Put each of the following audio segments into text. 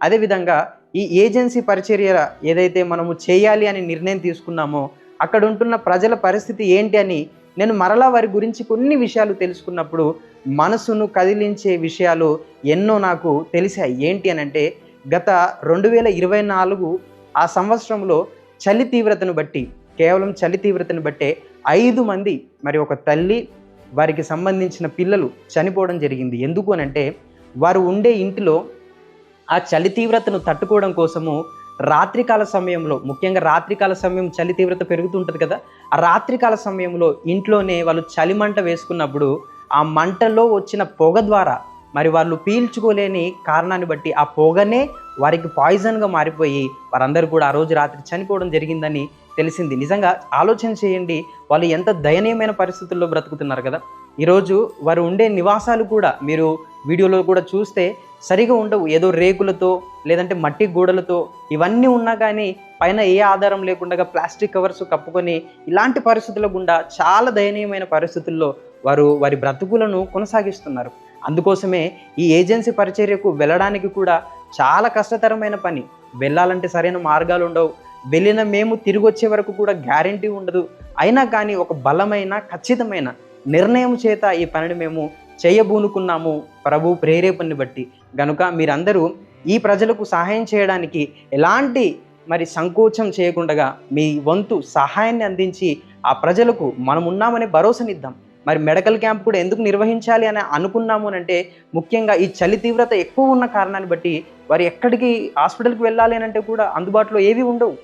అదేవిధంగా ఈ ఏజెన్సీ పరిచర్య ఏదైతే మనము చేయాలి అని నిర్ణయం తీసుకున్నామో అక్కడ ఉంటున్న ప్రజల పరిస్థితి ఏంటి అని నేను మరలా వారి గురించి కొన్ని విషయాలు తెలుసుకున్నప్పుడు మనసును కదిలించే విషయాలు ఎన్నో నాకు తెలిసాయి. ఏంటి అని అంటే గత 2024 ఆ సంవత్సరంలో చలి తీవ్రతను బట్టి, కేవలం చలి తీవ్రతను బట్టే 5 మంది, మరి ఒక తల్లి వారికి సంబంధించిన పిల్లలు చనిపోవడం జరిగింది. ఎందుకు అనంటే వారు ఉండే ఇంటిలో ఆ చలి తీవ్రతను తట్టుకోవడం కోసము రాత్రికాల సమయంలో, ముఖ్యంగా రాత్రికాల సమయం చలి తీవ్రత పెరుగుతుంటుంది కదా, ఆ రాత్రికాల సమయంలో ఇంట్లోనే వాళ్ళు చలిమంట వేసుకున్నప్పుడు ఆ మంటలో వచ్చిన పొగ ద్వారా మరి వాళ్ళు పీల్చుకోలేని కారణాన్ని బట్టి ఆ పొగనే వారికి పాయిజన్గా మారిపోయి వారందరూ కూడా ఆ రోజు రాత్రి చనిపోవడం జరిగిందని తెలిసింది. నిజంగా ఆలోచన చేయండి, వాళ్ళు ఎంత దయనీయమైన పరిస్థితుల్లో బ్రతుకుతున్నారు కదా. ఈరోజు వారు ఉండే నివాసాలు కూడా మీరు వీడియోలో కూడా చూస్తే సరిగా ఉండవు. ఏదో రేకులతో లేదంటే మట్టి గోడలతో ఇవన్నీ ఉన్నా కానీ పైన ఏ ఆధారం లేకుండా ప్లాస్టిక్ కవర్స్ కప్పుకొని ఇలాంటి పరిస్థితుల గుండా చాలా దయనీయమైన పరిస్థితుల్లో వారి బ్రతుకులను కొనసాగిస్తున్నారు. అందుకోసమే ఈ ఏజెన్సీ పరిచర్యకు వెళ్ళడానికి కూడా చాలా కష్టతరమైన పని. వెళ్ళాలంటే సరైన మార్గాలు ఉండవు, వెళ్ళిన మేము తిరిగి వచ్చే వరకు కూడా గ్యారంటీ ఉండదు. అయినా కానీ ఒక బలమైన ఖచ్చితమైన నిర్ణయం చేత ఈ పనిని మేము చేయబూనుకున్నాము ప్రభు ప్రేరేపణని బట్టి. గనుక మీరందరూ ఈ ప్రజలకు సహాయం చేయడానికి ఎలాంటి మరి సంకోచం చేయకుండా మీ వంతు సహాయాన్ని అందించి ఆ ప్రజలకు మనం ఉన్నామనే భరోసానిద్దాం. మరి మెడికల్ క్యాంప్ కూడా ఎందుకు నిర్వహించాలి అని అనుకున్నాము అంటే ముఖ్యంగా ఈ చలి తీవ్రత ఎక్కువ ఉన్న కారణాన్ని బట్టి వారు ఎక్కడికి హాస్పిటల్కి వెళ్ళాలి అని అంటే కూడా అందుబాటులో ఏవి ఉండవు.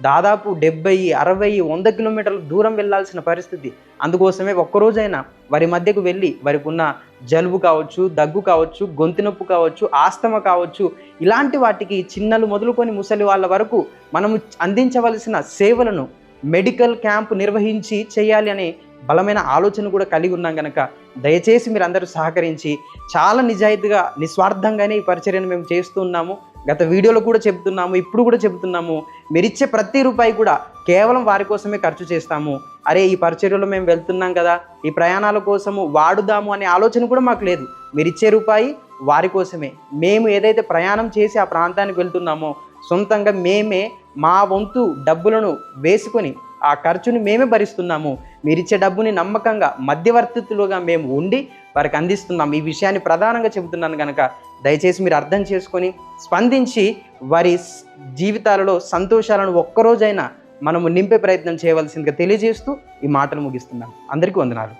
దాదాపు 70, 60, 100 కిలోమీటర్ల దూరం వెళ్ళాల్సిన పరిస్థితి. అందుకోసమే ఒక్కరోజైనా వారి మధ్యకు వెళ్ళి వారికి ఉన్న జలుబు కావచ్చు, దగ్గు కావచ్చు, గొంతు నొప్పి కావచ్చు, ఆస్తమా కావచ్చు, ఇలాంటి వాటికి చిన్నలు మొదలుకొని ముసలి వాళ్ళ వరకు మనము అందించవలసిన సేవలను మెడికల్ క్యాంప్ నిర్వహించి చేయాలి అనే బలమైన ఆలోచన కూడా కలిగి ఉన్నాం. కనుక దయచేసి మీరందరూ సహకరించి చాలా నిజాయితీగా నిస్వార్థంగానే ఈ పరిచర్యను మేము చేస్తూ ఉన్నాము. గత వీడియోలో కూడా చెబుతున్నాము, ఇప్పుడు కూడా చెబుతున్నాము, మీరిచ్చే ప్రతి రూపాయి కూడా కేవలం వారి కోసమే ఖర్చు చేస్తాము. అరే ఈ పరిచర్యలో మేము వెళ్తున్నాం కదా, ఈ ప్రయాణాల కోసము వాడుదాము అనే ఆలోచన కూడా మాకు లేదు. మీరిచ్చే రూపాయి వారి కోసమే. మేము ఏదైతే ప్రయాణం చేసి ఆ ప్రాంతానికి వెళ్తున్నామో సొంతంగా మేమే మా వంతు డబ్బులను వేసుకొని ఆ ఖర్చుని మేమే భరిస్తున్నాము. మీరిచ్చే డబ్బుని నమ్మకంగా మధ్యవర్తితులుగా మేము ఉండి వారికి అందిస్తున్నాం. ఈ విషయాన్ని ప్రధానంగా చెబుతున్నాను కనుక దయచేసి మీరు అర్థం చేసుకొని స్పందించి వారి జీవితాలలో సంతోషాలను ఒక్కరోజైనా మనము నింపే ప్రయత్నం చేయవలసిందిగా తెలియజేస్తూ ఈ మాటలు ముగిస్తున్నాను. అందరికీ వందనాలు.